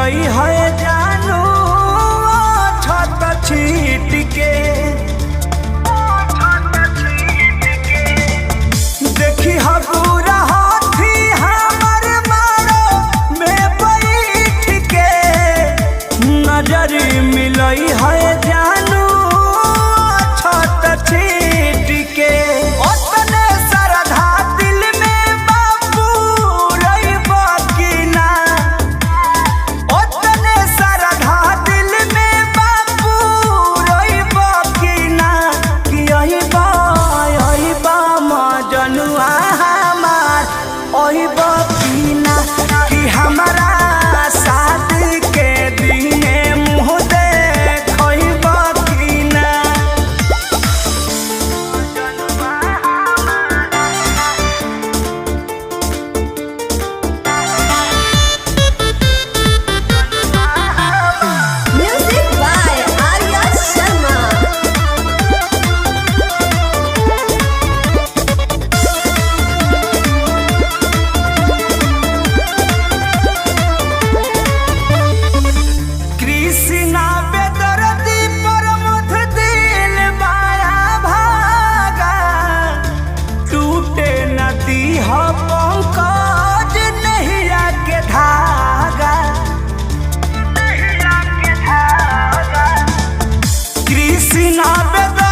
मिलई है जानू छत छीट के देखी हबूरा हाथी हमर मारो में बैठ के नजर मिलई है जानू छत छीट के ओतने सरधा दिल में बापू रही बकीना ओतने सरधा दिल में बापू रही बकीना कि यही बा मजनुआ हमार ओही बकीना कि हमारा शादी के दिने मुँह देखई बकीना Music by Arya Sharma. Krishna बेदर्दी परमथ दिल माया भागा टूटे नदी हो पंकज नैया के धागा कृष्णा बेदर्दी